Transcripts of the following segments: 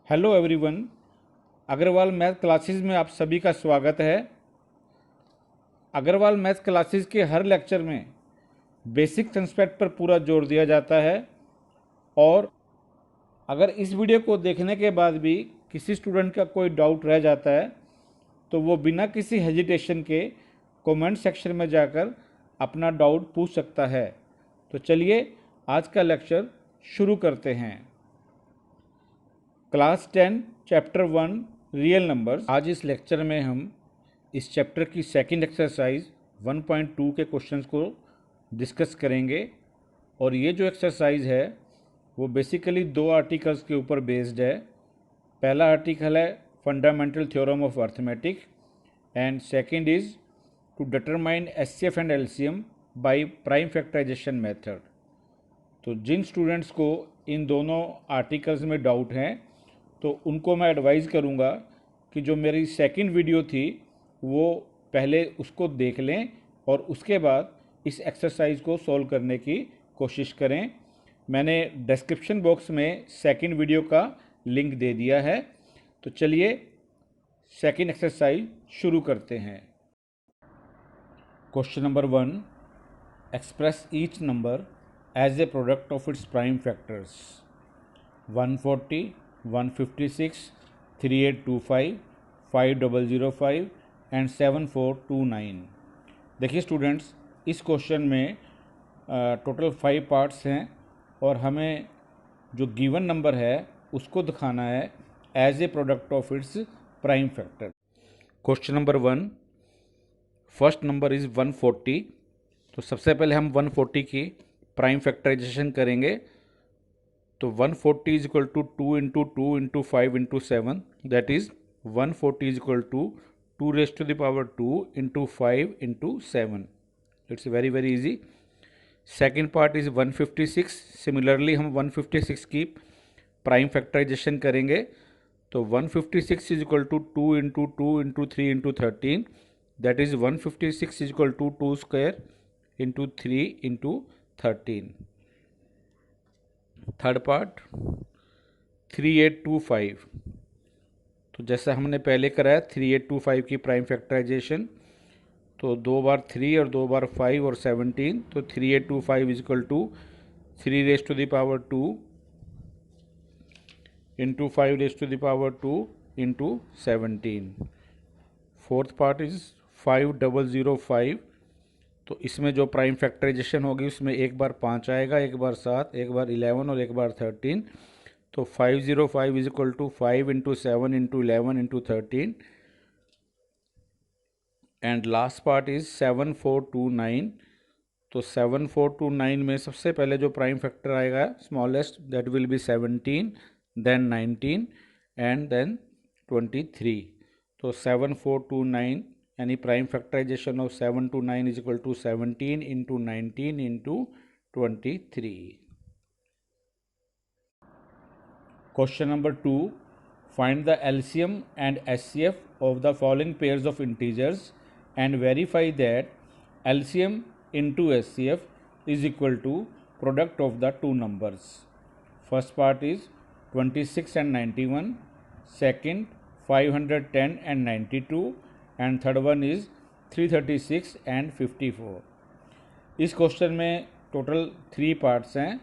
Hello everyone, Agarwal math classes में आप सभी का स्वागत है। अग्रवाल मैथ क्लासेस के हर लेक्चर में बेसिक कंसेप्ट पर पूरा जोर दिया जाता है और अगर इस वीडियो को देखने के बाद भी किसी स्टूडेंट का कोई डाउट रह जाता है तो वो बिना किसी हेजिटेशन के कमेंट सेक्शन में जाकर अपना डाउट पूछ सकता है। तो चलिए आज का लेक्चर शुरू करते हैं। Class 10 chapter 1 real numbers. आज इस लेक्चर में हम इस चैप्टर की सेकंड एक्सरसाइज 1.2 के क्वेश्चंस को डिस्कस करेंगे और ये जो एक्सरसाइज है वो बेसिकली दो आर्टिकल्स के ऊपर बेस्ड है। पहला आर्टिकल है fundamental theorem of arithmetic and second is to determine HCF and LCM by prime factorisation method. तो जिन स्टूडेंट्स को इन दोनों आर्टिकल्स में डाउट हैं तो उनको मैं एडवाइज़ करूँगा कि जो मेरी सेकंड वीडियो थी वो पहले उसको देख लें और उसके बाद इस एक्सरसाइज को सॉल्व करने की कोशिश करें। मैंने डिस्क्रिप्शन बॉक्स में सेकंड वीडियो का लिंक दे दिया है। तो चलिए सेकंड एक्सरसाइज शुरू करते हैं। Question number 1, express each number as a product of its prime factors 140, 156, 3825, 5005 and 7429। देखिए स्टूडेंट्स, इस क्वेश्चन में टोटल 5 पार्ट्स हैं और हमें जो गिवन नंबर है उसको दिखाना है as a product of its prime factor. Question number 1, first number is 140। तो सबसे पहले हम 140 की प्राइम फैक्टराइजेशन करेंगे। तो 140 is equal to 2 into 2 into 5 into 7, that is 140 is equal to 2 raise to the power 2 into 5 into 7। It's very very easy. Second part is 156। Similarly हम 156 की prime factorisation करेंगे। तो 156 is equal to 2 into 2 into 3 into 13, that is 156 is equal to 2 square into 3 into 13। Third part 3825। तो जैसा हमने पहले कराया 3825 की प्राइम फैक्टराइजेशन, तो 2 बार 3 और 2 बार 5 और 17, तो 3825 is equal to 3 raise to the power 2 into 5 raise to the power 2 into 17। Fourth part is 5005। तो इसमें जो प्राइम फैक्टराइजेशन होगी उसमें एक बार 5 आएगा, एक बार 7, एक बार 11 और एक बार 13। तो 505 is equal to 5 into 7 into 11 into 13। And last part is 7429। तो 7429 में सबसे पहले जो प्राइम फैक्टर आएगा smallest, that will be 17, then 19 and then 23। तो 7429 यानी prime factorization of 729 is equal to 17 into 19 into 23। Question number 2, find the LCM and HCF of the following pairs of integers and verify that LCM into HCF is equal to product of the two numbers. First part is 26 and 91, second 510 and 92 and third one is 336 and 54। इस question में total 3 parts हैं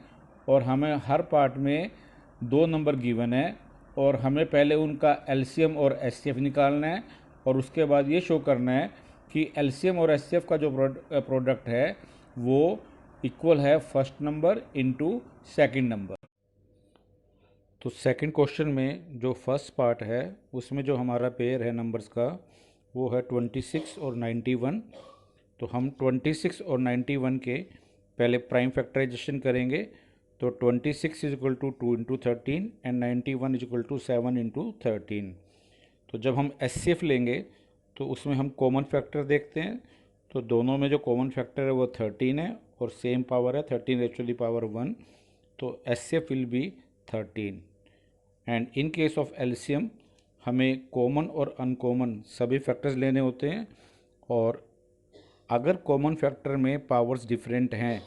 और हमें हर part में 2 number given है और हमें पहले उनका एलसीएम और एचसीएफ निकालना है और उसके बाद ये शो करना है कि एलसीएम और एचसीएफ का जो प्रोडक्ट है वो इक्वल है first number into second number. तो सेकंड क्वेश्चन में जो फर्स्ट पार्ट है उसमें जो हमारा पेयर है नंबर्स का वो है 26 और 91। तो हम 26 और 91 के पहले प्राइम फैक्टराइजेशन करेंगे। तो 26 is equal to 2 into 13 and 91 is equal to 7 into 13। तो जब हम एचसीएफ लेंगे तो उसमें हम कॉमन फैक्टर देखते हैं। तो दोनों में जो कॉमन फैक्टर है वो 13 है और सेम पावर है 13 रेज़ टू द पावर 1। तो HCF will be 13 and in case of LCM हमें कॉमन और अनकॉमन सभी फैक्टर्स लेने होते हैं और अगर कॉमन फैक्टर में पावर्स डिफरेंट हैं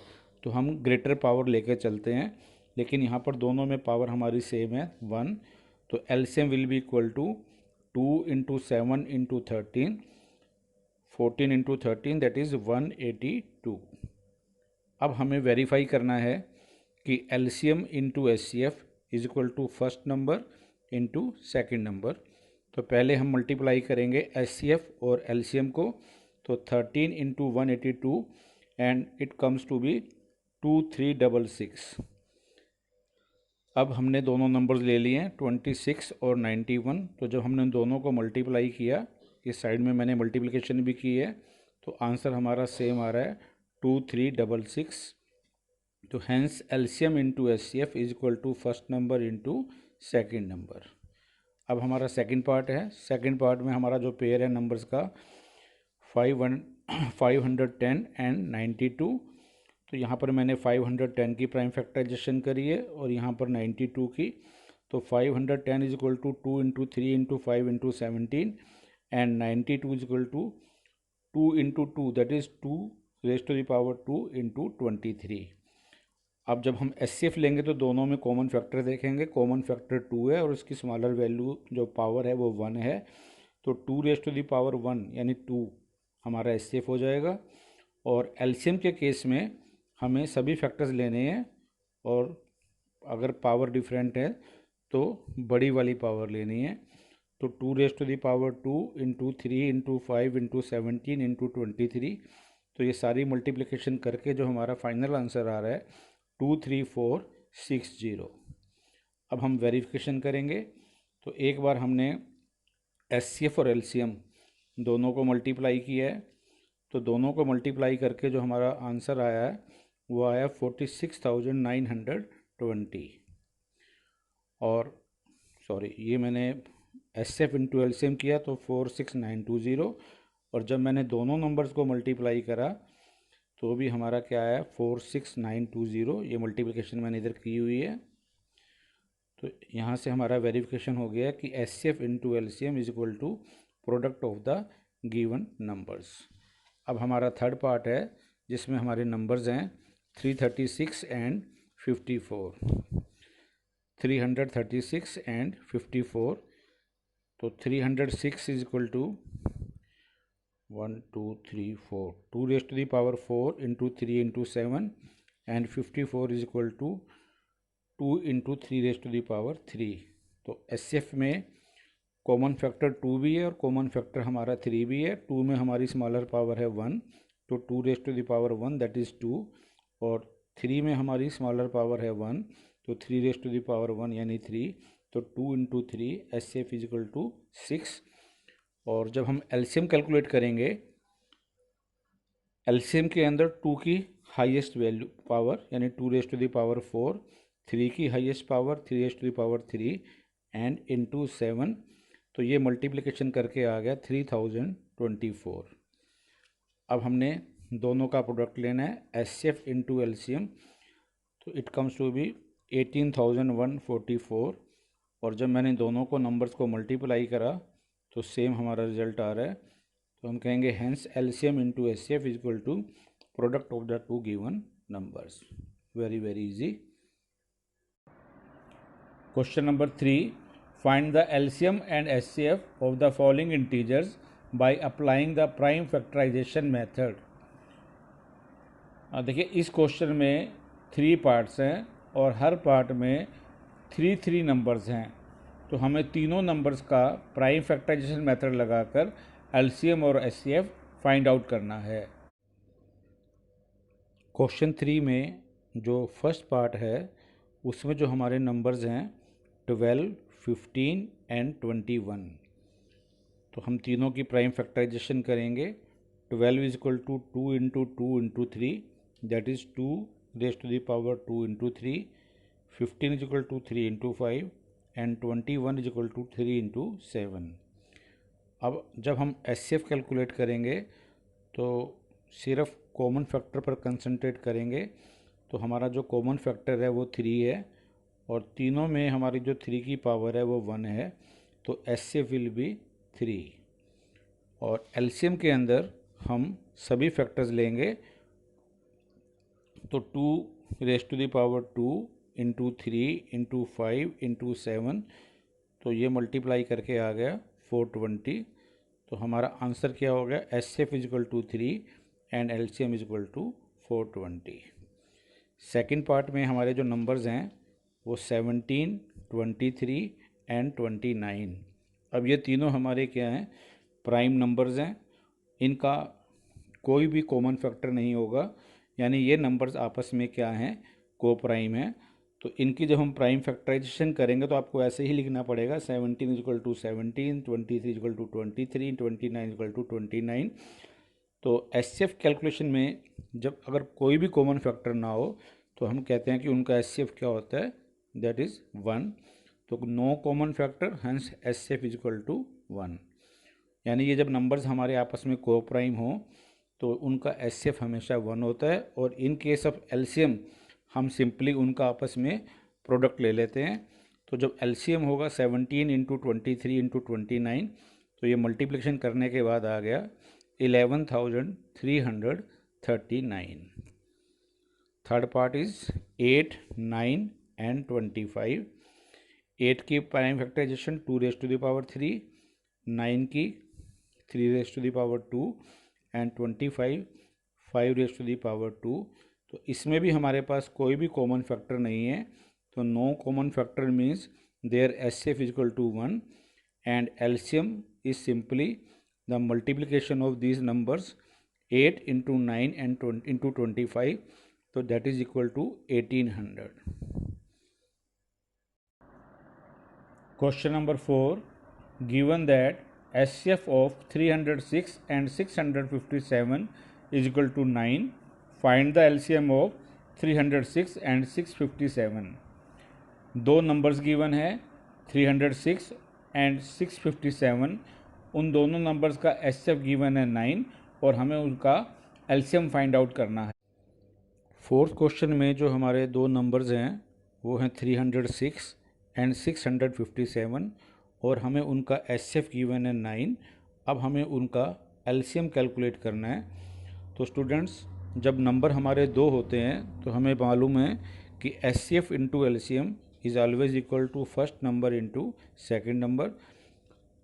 तो हम ग्रेटर पावर लेकर चलते हैं, लेकिन यहाँ पर दोनों में पावर हमारी सेम है 1। तो LCM will be equal to 2 into 7 into 13, 14 into 13 that is 182। अब हमें वेरीफाई करना है कि LCM into HCF is equal to first number into second number. तो पहले हम मल्टीप्लाई करेंगे एचसीएफ और एलसीएम को, तो 13 into 182 and it comes to be 2366। अब हमने दोनों नंबर्स ले लिए हैं 26 और 91। तो जब हमने दोनों को मल्टीप्लाई किया, इस साइड में मैंने मल्टीप्लिकेशन भी की है, तो आंसर हमारा सेम आ रहा है 2366। तो hence LCM into HCF is equal to first number into second number. अब हमारा सेकंड पार्ट है। सेकंड पार्ट में हमारा जो पेयर है नंबर्स का 510 एंड 92। तो यहाँ पर मैंने 510 की प्राइम फैक्टराइजेशन करी है और यहाँ पर 92 की। तो 510 is equal to 2 into 3 into 5 into 17 and 92 is equal to 2 into 2 that is 2 raise to the power 2 into 23। अब जब हम एचसीएफ लेंगे तो दोनों में कॉमन फैक्टर देखेंगे। कॉमन फैक्टर 2 है और उसकी स्मॉलर वैल्यू जो पावर है वो 1 है। तो 2 रेज टू द पावर 1 यानी 2 हमारा एचसीएफ हो जाएगा। और एलसीएम के केस में हमें सभी फैक्टर्स लेने हैं और अगर पावर डिफरेंट है तो बड़ी वाली पावर लेनी है। तो 2 raise to the power 2 into 3 into 5 into 17 into 23। तो ये सारी मल्टीप्लिकेशन करके जो हमारा फाइनल आंसर आ रहा है 23460। अब हम वेरिफिकेशन करेंगे। तो एक बार हमने एचसीएफ और एलसीएम दोनों को मल्टीप्लाई किया है, तो दोनों को मल्टीप्लाई करके जो हमारा आंसर आया है वो आया 46,920। और सॉरी, ये मैंने एचसीएफ इंटू एलसीएम किया तो 46920। और जब मैंने दोनों नंबर्स को मल्टीप्लाई करा तो भी हमारा क्या आया 46920। ये मल्टीप्लिकेशन मैंने इधर की हुई है। तो यहाँ से हमारा वेरिफिकेशन हो गया कि HCF into LCM is equal to product of the given numbers. अब हमारा थर्ड पार्ट है जिसमें हमारे नंबर्स हैं 336 एंड 54। 336 एंड 54। तो 306 is equal to 1 2 3 4 2 raise to the power 4 into 3 into 7 and 54 is equal to 2 into 3 raise to the power 3। तो HCF में common factor 2 भी है और कॉमन फैक्टर हमारा 3 भी है। 2 में हमारी स्मॉलर पावर है 1, तो 2 raise to the power 1 that is 2। और 3 में हमारी स्मॉलर पावर है 1, तो 3 रेज टू द पावर 1 यानी 3। तो 2 into 3 HCF is equal to 6। और जब हम एलसीएम कैलकुलेट करेंगे, एलसीएम के अंदर 2 की हाईएस्ट वैल्यू पावर यानी 2 रेज टू द पावर 4, 3 की highest power 3 raise to the power 3 and into 7। तो ये मल्टीप्लिकेशन करके आ गया 3024। अब हमने दोनों का प्रोडक्ट लेना है एचसीएफ इंटू एलसीएम, तो इट कम्स टू बी 18,144। और जब मैंने दोनों को नंबर्स को मल्टीप्लाई करा तो सेम हमारा रिजल्ट आ रहा है। तो हम कहेंगे hence LCM into HCF is equal to product of the two given numbers. Very very easy. Question number 3, find the LCM and HCF of the following integers by applying the prime factorisation method. देखिए इस question में 3 parts हैं और हर part में 3 numbers हैं। तो हमें तीनों नंबर्स का प्राइम फैक्टराइजेशन मेथड लगाकर एलसीएम और एचसीएफ फाइंड आउट करना है। क्वेश्चन 3 में जो फर्स्ट पार्ट है उसमें जो हमारे नंबर्स हैं 12, 15 एंड 21। तो हम तीनों की प्राइम फैक्टराइजेशन करेंगे। 12 is equal to 2 into 2 into 3 that is 2 raise to the power 2 into 3। 15 is equal to 3 into 5 and 21 is equal to 3 into 7। अब जब हम एचसीएफ कैलकुलेट करेंगे तो सिर्फ कॉमन फैक्टर पर कंसंट्रेट करेंगे। तो हमारा जो कॉमन फैक्टर है वो 3 है और तीनों में हमारी जो 3 की पावर है वो 1 है। तो एचसीएफ विल बी 3। और एलसीएम के अंदर हम सभी फैक्टर्स लेंगे। तो 2 raise to the power 2 into 3 into 5 into 7 तो ये मल्टीप्लाई करके आ गया 420। तो हमारा आंसर क्या हो गया, H F is equal to 3 and L C M is equal to 420। Second part में हमारे जो नंबर्स हैं वो 17, 23 एंड 29। अब ये तीनों हमारे क्या हैं, प्राइम नंबर्स हैं। इनका कोई भी कॉमन फैक्टर नहीं होगा, यानी ये नंबर्स आपस में क्या हैं, को प्राइम हैं। तो इनकी जब हम प्राइम फैक्टराइजेशन करेंगे तो आपको ऐसे ही लिखना पड़ेगा, 17 is equal to 17, 23 is equal to 23, 29 is equal to 29। तो एच एफ कैलकुलेशन में जब अगर कोई भी कॉमन फैक्टर ना हो तो हम कहते हैं कि उनका एच एफ क्या होता है, दैट इज़ 1। तो no common factor, hence H F is equal to 1। यानी ये जब नंबर्स हमारे आपस में को प्राइम हो तो उनका एच एफ हमेशा 1 होता है। और इन केस ऑफ एलसीएम हम सिंपली उनका आपस में प्रोडक्ट ले लेते हैं। तो जब एलसीएम होगा 17 इंटू 23 इंटू 29, तो ये मल्टीप्लिकेशन करने के बाद आ गया 11,339। Third part is 8, 9 and 25। 8 की prime factorisation 2 raise to the power 3, 9 की 3 raise to the power 2 and 25 5 raise to the power 2। तो इसमें भी हमारे पास कोई भी कॉमन फैक्टर नहीं है। तो no common factor means there H F is equal to 1 and LCM is simply the multiplication of these numbers 8 into 9 and into 25। तो that is equal to 1800। Question number 4. Given that HCF of 306 and 657 is equal to 9, find the LCM of 306 and 657. दो numbers given है 306 and 657। उन दोनों numbers का HCF given है 9 और हमें उनका LCM फाइंड आउट करना है। फोर्थ क्वेश्चन में जो हमारे दो नंबर्स हैं वो हैं 306 एंड 657 और हमें उनका एचएफ गिवन है 9। अब हमें उनका एलसीएम कैलकुलेट करना है। तो स्टूडेंट्स, जब नंबर हमारे दो होते हैं तो हमें मालूम है कि HCF into LCM is always equal to first number into second number.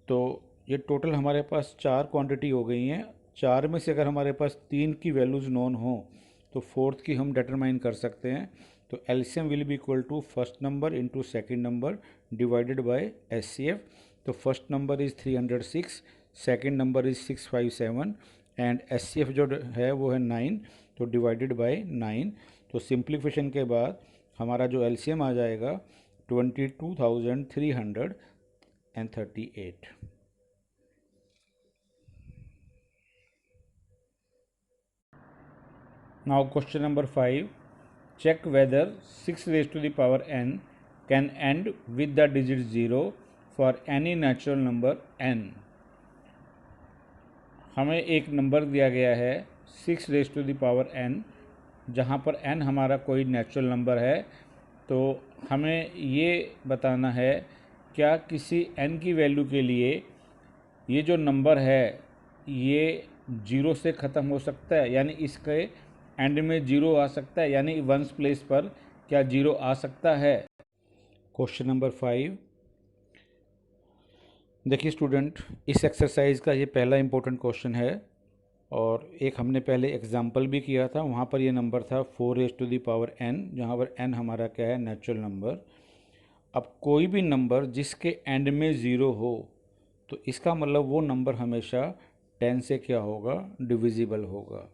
तो ये टोटल हमारे पास 4 क्वांटिटी हो गई हैं। 4 में से अगर हमारे पास 3 की वैल्यूज़ नोन हो तो फोर्थ की हम डिटरमाइन कर सकते हैं। तो LCM will be equal to first number into second number divided by HCF. तो first number is 306, second number is 657 and HCF जो है वो है 9, तो डिवाइडेड बाय 9। तो सिंप्लीफिकेशन के बाद हमारा जो एलसीएम आ जाएगा 22,338। Now question number 5. Check whether 6 raised to the power n can end with the digit 0 for any natural number n. हमें एक नंबर दिया गया है 6 raise to the power n, जहाँ पर n हमारा कोई नेचुरल नंबर है। तो हमें ये बताना है क्या किसी n की वैल्यू के लिए ये जो नंबर है ये 0 से ख़त्म हो सकता है, यानी इसके एंड में 0 आ सकता है, यानी वंस प्लेस पर क्या 0 आ सकता है। क्वेश्चन नंबर 5 देखिए स्टूडेंट, इस एक्सरसाइज का ये पहला इम्पोर्टेंट क्वेश्चन है और एक हमने पहले एग्जाम्पल भी किया था। वहाँ पर ये नंबर था 4 raise to the power n, जहाँ पर n हमारा क्या है, नेचुरल नंबर। अब कोई भी नंबर जिसके एंड में 0 हो तो इसका मतलब वो नंबर हमेशा 10 से क्या होगा, डिविजिबल होगा।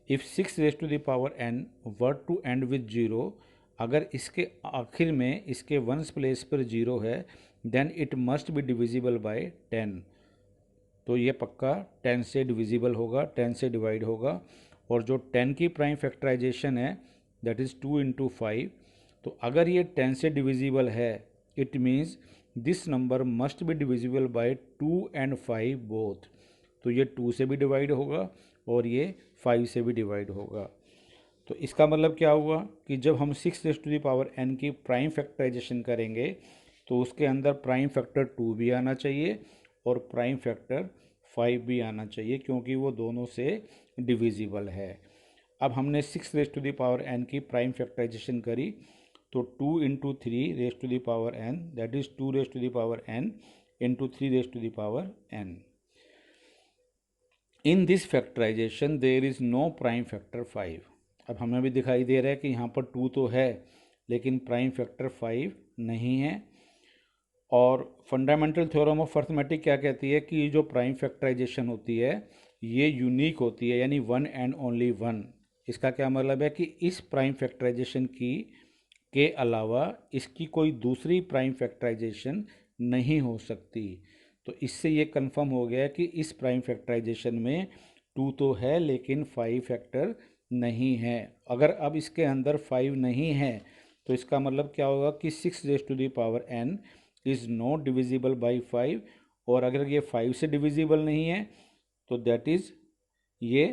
If 6 raise to the power n were to end with 0, अगर इसके आखिर में इसके वंस प्लेस पर 0 है then it must be divisible by 10। तो ये पक्का 10 से डिविजिबल होगा, 10 से डिवाइड होगा। और जो 10 की प्राइम फैक्टराइजेशन है दैट इज़ 2 इंटू 5। तो अगर ये 10 से डिविजिबल है it means this number must be divisible bye 2 and 5 both. तो ये 2 से भी डिवाइड होगा और ये 5 से भी डिवाइड होगा। तो इसका मतलब क्या हुआ कि जब हम 6 raise to the power n की प्राइम फैक्टराइजेशन करेंगे तो उसके अंदर प्राइम फैक्टर 2 भी आना चाहिए और प्राइम फैक्टर 5 भी आना चाहिए, क्योंकि वो दोनों से डिविजिबल है। अब हमने 6 raise to the power n की प्राइम फैक्टराइजेशन करी तो 2 into 3 raise to the power n, that is 2 raise to the power n into 3 raise to the power n. In this factorisation there is no prime factor 5. अब हमें भी दिखाई दे रहा है कि यहाँ पर 2 तो है लेकिन प्राइम फैक्टर 5 नहीं है. और फंडामेंटल थ्योरम ऑफ अर्थमेटिक क्या कहती है कि जो प्राइम फैक्टराइजेशन होती है ये यूनिक होती है, यानी वन एंड ओनली वन. इसका क्या मतलब है कि इस प्राइम फैक्टराइजेशन की के अलावा इसकी कोई दूसरी प्राइम फैक्टराइजेशन नहीं हो सकती. तो इससे ये कंफर्म हो गया कि इस प्राइम फैक्टराइजेशन में 2 तो है लेकिन 5 फैक्टर नहीं है. अगर अब इसके अंदर 5 नहीं है तो इसका मतलब क्या होगा कि 6 raise to the power n is not divisible by 5. और अगर ये 5 से डिविजिबल नहीं है तो दैट इज़ ये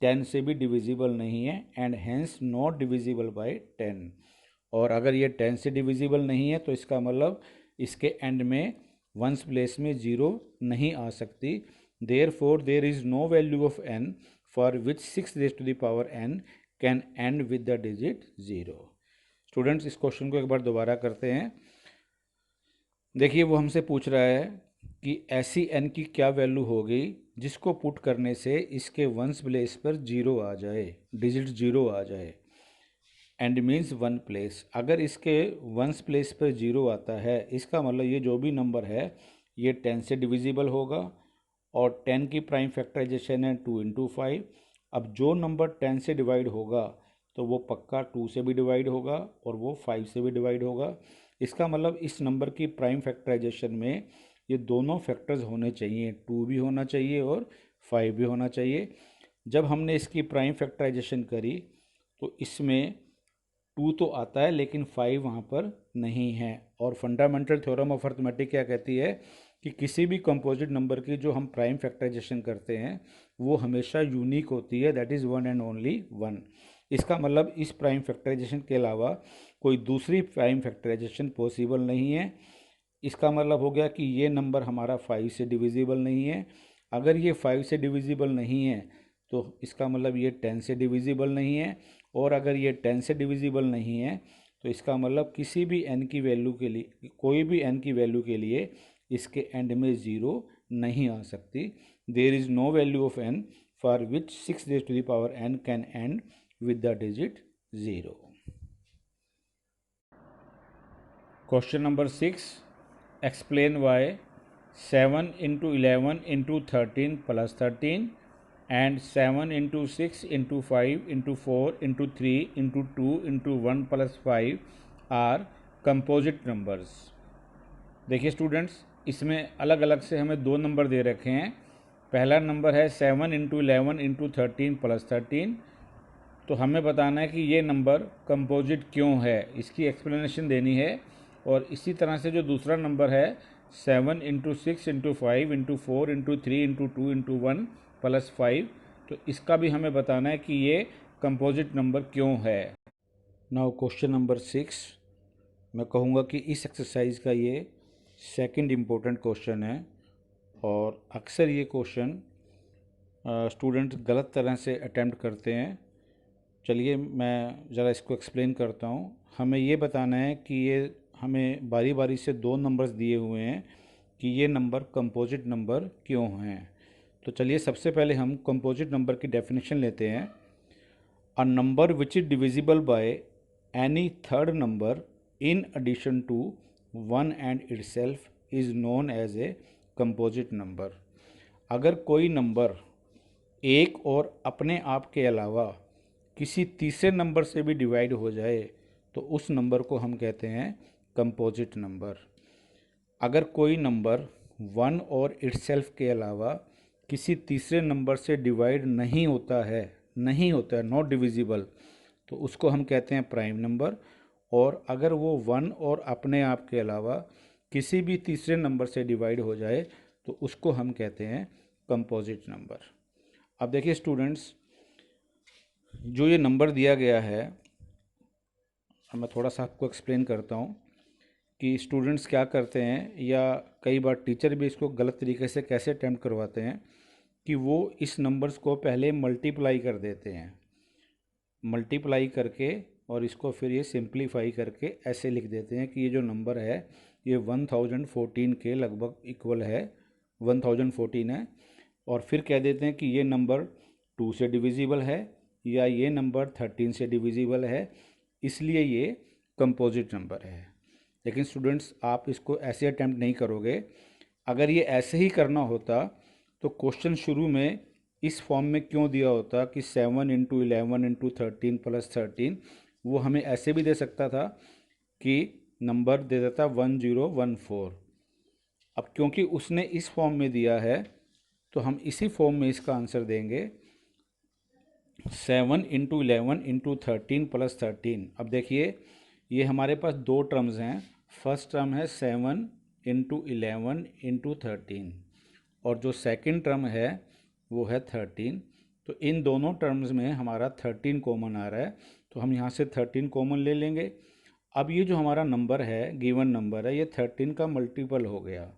10 से भी डिविजिबल नहीं है and hence not divisible by 10. और अगर ये 10 से डिविजिबल नहीं है तो इसका मतलब इसके एंड में वंस प्लेस में 0 नहीं आ सकती. Therefore there is no value of n for which 6 raise to the power n can end with the digit 0. Students, इस क्वेश्चन को एक बार दोबारा करते हैं. देखिए, वो हमसे पूछ रहा है कि ऐसी n की क्या वैल्यू होगी जिसको पुट करने से इसके वंस प्लेस पर 0 आ जाए, डिजिट 0 आ जाए. And means one place. अगर इसके वंस प्लेस पर 0 आता है इसका मतलब ये जो भी नंबर है ये 10 से डिविजिबल होगा. और 10 की प्राइम फैक्टराइजेशन है 2 इंटू 5. अब जो नंबर 10 से डिवाइड होगा तो वो पक्का 2 से भी डिवाइड होगा और वो 5 से भी डिवाइड होगा. इसका मतलब इस नंबर की प्राइम फैक्टराइजेशन में ये दोनों फैक्टर्स होने चाहिए, 2 भी होना चाहिए और 5 भी होना चाहिए. जब हमने इसकी प्राइम फैक्टराइजेशन करी तो इसमें 2 तो आता है लेकिन 5 वहाँ पर नहीं है. और फंडामेंटल थ्योरम ऑफ अर्थमेटिक क्या कहती है कि किसी भी कंपोजिट नंबर की जो हम प्राइम फैक्टराइजेशन करते हैं वो हमेशा यूनिक होती है, that is one and only one. इसका मतलब इस प्राइम फैक्टराइजेशन के अलावा कोई दूसरी प्राइम फैक्टराइजेशन पॉसिबल नहीं है. इसका मतलब हो गया कि ये नंबर हमारा 5 से डिविजिबल नहीं है. अगर ये 5 से डिविजिबल नहीं है तो इसका मतलब ये 10 से डिविजिबल नहीं है. और अगर ये 10 से डिविजिबल नहीं है तो इसका मतलब किसी भी n की वैल्यू के लिए, कोई भी n की वैल्यू के लिए इसके एंड में 0 नहीं आ सकती. There is no value of n for which 6 raise to the power n can end with the digit 0. Question number 6. Explain why 7 into 11 into 13 plus 13 and 7 into 6 into 5 into 4 into 3 into 2 into 1 plus 5 are composite numbers. देखिए students, इसमें अलग अलग से हमें दो number दे रखे हैं. पहला नंबर है 7 इंटू 11 इंटू 13 प्लस 13. तो हमें बताना है कि ये नंबर कंपोजिट क्यों है, इसकी एक्सप्लेनेशन देनी है. और इसी तरह से जो दूसरा नंबर है 7 into 6 into 5 into 4 into 3 into 2 into 1 plus 5, तो इसका भी हमें बताना है कि ये कंपोजिट नंबर क्यों है. नाउ क्वेश्चन नंबर 6, मैं कहूँगा कि इस एक्सरसाइज का ये सेकंड इम्पोर्टेंट क्वेश्चन है. और अक्सर ये क्वेश्चन स्टूडेंट गलत तरह से अटैम्प्ट करते हैं. चलिए मैं ज़रा इसको एक्सप्लेन करता हूँ. हमें ये बताना है कि ये हमें बारी बारी से दो नंबर्स दिए हुए हैं कि ये नंबर कंपोजिट नंबर क्यों हैं. तो चलिए सबसे पहले हम कंपोजिट नंबर की डेफिनेशन लेते हैं. A number which is divisible by any third number in addition to one and itself is known as a composite number. अगर कोई नंबर एक और अपने आप के अलावा किसी तीसरे नंबर से भी डिवाइड हो जाए तो उस नंबर को हम कहते हैं कंपोजिट नंबर. अगर कोई नंबर वन और इटसेल्फ के अलावा किसी तीसरे नंबर से डिवाइड नहीं होता है, नॉट डिविजिबल, तो उसको हम कहते हैं प्राइम नंबर. और अगर वो वन और अपने आप के अलावा किसी भी तीसरे नंबर से डिवाइड हो जाए तो उसको हम कहते हैं कंपोजिट नंबर. अब देखिए स्टूडेंट्स, जो ये नंबर दिया गया है, मैं थोड़ा सा आपको एक्सप्लेन करता हूँ कि स्टूडेंट्स क्या करते हैं, या कई बार टीचर भी इसको गलत तरीके से कैसे अटैम्प्ट करवाते हैं कि वो इस नंबर्स को पहले मल्टीप्लाई कर देते हैं. मल्टीप्लाई करके और इसको फिर ये सिंप्लीफाई करके ऐसे लिख देते हैं कि ये जो नंबर है ये 1014 के लगभग इक्वल है, 1014 है। और फिर कह देते हैं कि ये नंबर 2 से डिविजिबल है या ये नंबर 13 से डिविजिबल है, इसलिए ये कंपोजिट नंबर है। लेकिन स्टूडेंट्स आप इसको ऐसे अटैम्प्ट नहीं करोगे। अगर ये ऐसे ही करना होता तो क्वेश्चन शुरू में इस फॉर्म में क्यों दिया होता कि 7 इंटू 11 इंटू 13 प्लस 13, वो हमें ऐसे भी दे सकता था कि नंबर दे देता 1014। अब क्योंकि उसने इस फॉर्म में दिया है तो हम इसी फॉर्म में इसका आंसर देंगे 7 इंटू 11 इंटू 13 प्लस 13। अब देखिए ये हमारे पास दो टर्म्स हैं। फर्स्ट टर्म है 7 इंटू 11 इंटू 13 और जो सेकंड टर्म है वो है 13। तो इन दोनों टर्म्स में हमारा 13 कॉमन आ रहा है, तो हम यहाँ से 13 कॉमन ले लेंगे। अब ये जो हमारा नंबर है, गिवन नंबर है, ये 13 का मल्टीपल हो गया।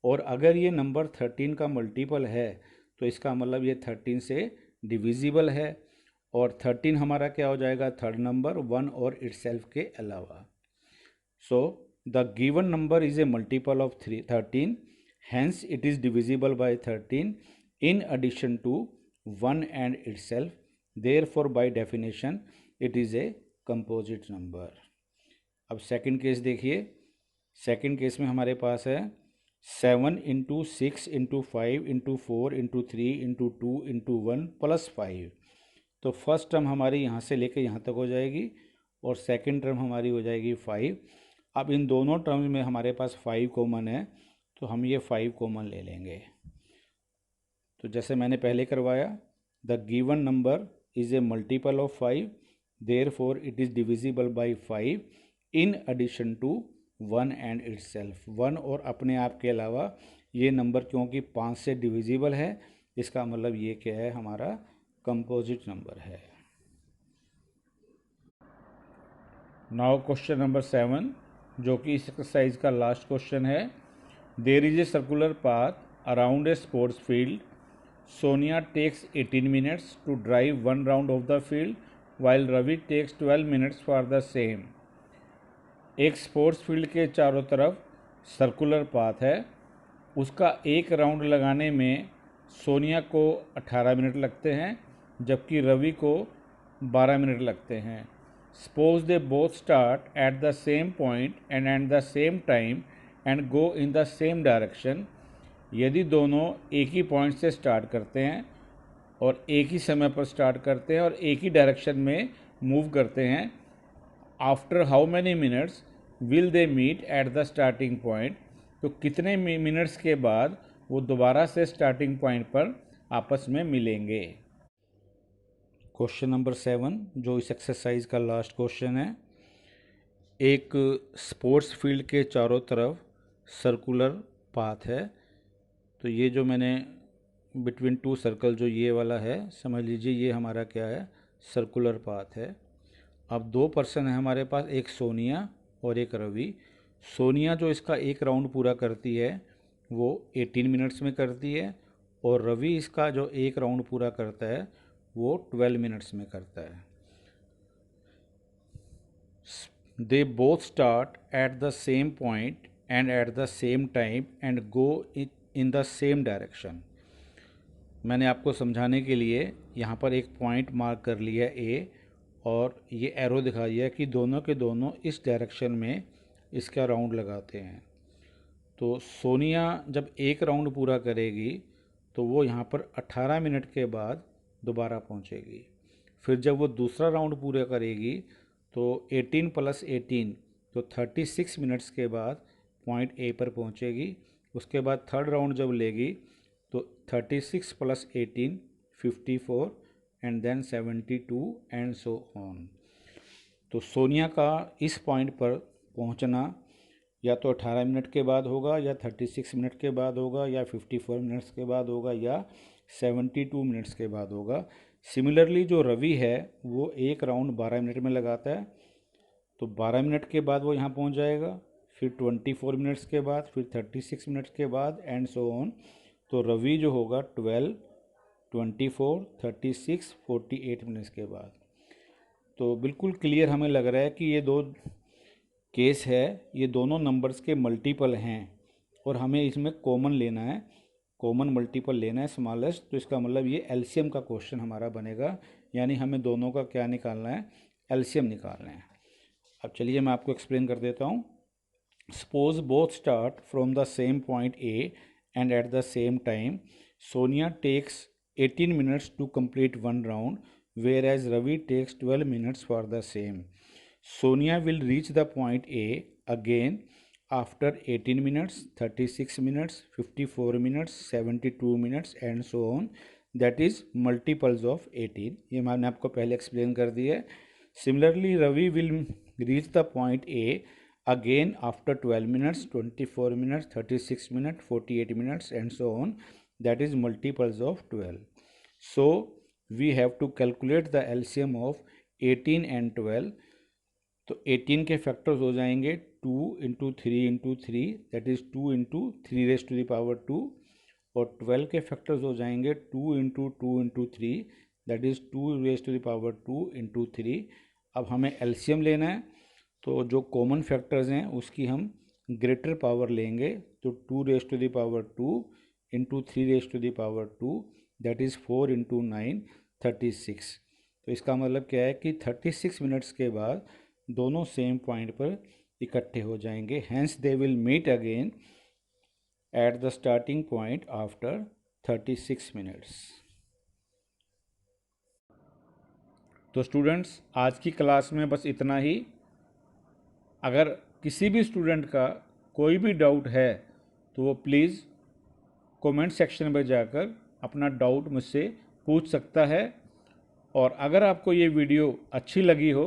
और अगर ये नंबर 13 का मल्टीपल है तो इसका मतलब ये 13 से डिविजिबल है। और 13 हमारा क्या हो जाएगा, थर्ड नंबर 1 और इटसेल्फ के अलावा। So the given number is a multiple of 13, hence it is divisible by 13 in addition to 1 and itself, therefore by definition it is a composite number। अब सेकंड केस देखिए। Second case में हमारे पास है 7 into 6 into 5 into 4 into 3 into 2 into 1 plus 5। तो first term हमारी यहाँ से लेकर यहाँ तक हो जाएगी और सेकंड टर्म हमारी हो जाएगी 5। अब इन दोनों टर्म्स में हमारे पास 5 कॉमन है, तो हम ये 5 कॉमन ले लेंगे। तो जैसे मैंने पहले करवाया, the given number is a multiple of 5, therefore it is divisible by 5 in addition to 1 and itself. 1 और अपने आप के अलावा ये नंबर क्योंकि 5 से डिविजिबल है, इसका मतलब ये क्या है, हमारा कंपोजिट नंबर है। नाउ क्वेश्चन नंबर 7, जो कि इस एक्सरसाइज का लास्ट क्वेश्चन है। There is a circular path around a sports field. Sonia takes 18 minutes to drive one round of the field, while Ravi takes 12 minutes for the same। एक sports field के चारों तरफ circular path है, उसका एक round लगाने में सोनिया को 18 मिनट लगते हैं जबकि रवि को 12 मिनट लगते हैं। Suppose they both start at the same point and at the same time and go in the same direction. यदि दोनों एक ही पॉइंट से स्टार्ट करते हैं और एक ही समय पर स्टार्ट करते हैं और एक ही डायरेक्शन में मूव करते हैं, after how many minutes will they meet at the starting point. तो कितने मिनट्स के बाद वो दोबारा से स्टार्टिंग पॉइंट पर आपस में मिलेंगे। क्वेश्चन नंबर 7, जो इस एक्सरसाइज का लास्ट क्वेश्चन है। एक स्पोर्ट्स फील्ड के चारों तरफ सर्कुलर पाथ है। तो ये जो मैंने बिटवीन टू सर्कल जो ये वाला है, समझ लीजिए ये हमारा क्या है, सर्कुलर पाथ है। अब दो पर्सन है हमारे पास, एक सोनिया और एक रवि। सोनिया जो इसका एक राउंड पूरा करती है वो 18 मिनट्स में करती है और रवि इसका जो एक राउंड पूरा करता है वो 12 मिनट्स में करता है। They both start at the same point and at the same time and go in the same direction. मैंने आपको समझाने के लिए यहाँ पर एक पॉइंट मार्क कर लिया ए और ये एरो दिखा दिया कि दोनों के दोनों इस डायरेक्शन में इसका राउंड लगाते हैं। तो सोनिया जब एक राउंड पूरा करेगी तो वो यहाँ पर 18 मिनट के बाद दोबारा पहुँचेगी। फिर जब वो दूसरा राउंड पूरा करेगी तो 18 प्लस 18 तो 36 मिनट्स के बाद पॉइंट ए पर पहुँचेगी। उसके बाद थर्ड राउंड जब लेगी तो 36 plus 18 54 and then 72 and so on. तो सोनिया का इस पॉइंट पर पहुंचना या तो 18 मिनट के बाद होगा या 36 मिनट के बाद होगा या 54 मिनट्स के बाद होगा या 72 मिनट्स के बाद होगा। सिमिलरली जो रवि है वो एक राउंड 12 मिनट में लगाता है, तो 12 मिनट के बाद वो यहाँ पहुँच जाएगा, फिर 24 मिनट्स के बाद, फिर 36 मिनट्स के बाद एंड सो ऑन। तो रवि जो होगा 12, 24, 36, 48 मिनट्स के बाद। तो बिल्कुल क्लियर हमें लग रहा है कि ये दो केस है, ये दोनों नंबर्स के मल्टीपल हैं और हमें इसमें कॉमन लेना है, कॉमन मल्टीपल लेना है स्मॉलेस्ट। तो इसका मतलब ये एलसीएम का क्वेश्चन हमारा बनेगा, यानी हमें दोनों का क्या निकालना है, एलसीएम निकालना है। अब चलिए मैं आपको एक्सप्लेन कर देता हूँ। Suppose both start from the same point A and at the same time. Sonia takes 18 minutes to complete one round, whereas Ravi takes 12 minutes for the same. Sonia will reach the point A again after 18 minutes, 36 minutes, 54 minutes, 72 minutes and so on. That is multiples of 18. ये मैंने आपको पहले explain कर दिया है। Similarly, Ravi will reach the point A again after 12 minutes, 24 minutes, 36 minutes, 48 minutes and so on. That is multiples of 12. So we have to calculate the LCM of 18 and 12. तो 18 के factors हो जाएंगे 2 into 3 into 3, that is 2 into 3 raise to the power 2, और 12 के factors हो जाएंगे 2 into 2 into 3, that is 2 raise to the power 2 into 3। अब हमें एलसीएम लेना है, तो जो कॉमन फैक्टर्स हैं उसकी हम ग्रेटर पावर लेंगे, तो 2 raise to the power 2 into 3 raise to the power 2, that is 4 into 9 36। तो इसका मतलब क्या है कि 36 मिनट्स के बाद दोनों सेम पॉइंट पर इकट्ठे हो जाएंगे, hence they will meet again at the starting point after 36 minutes. तो स्टूडेंट्स, आज की क्लास में बस इतना ही। अगर किसी भी स्टूडेंट का कोई भी डाउट है तो वो प्लीज़ कमेंट सेक्शन में जाकर अपना डाउट मुझसे पूछ सकता है। और अगर आपको ये वीडियो अच्छी लगी हो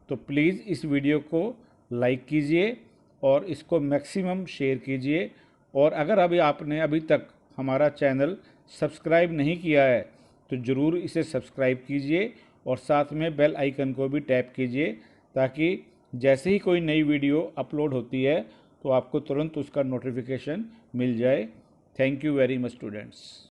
तो प्लीज़ इस वीडियो को लाइक कीजिए और इसको मैक्सिमम शेयर कीजिए। और अगर आपने अभी तक हमारा चैनल सब्सक्राइब नहीं किया है तो ज़रूर इसे सब्सक्राइब कीजिए और साथ में बेल आइकन को भी टैप कीजिए, ताकि जैसे ही कोई नई वीडियो अपलोड होती है तो आपको तुरंत उसका नोटिफिकेशन मिल जाए। Thank you very much students.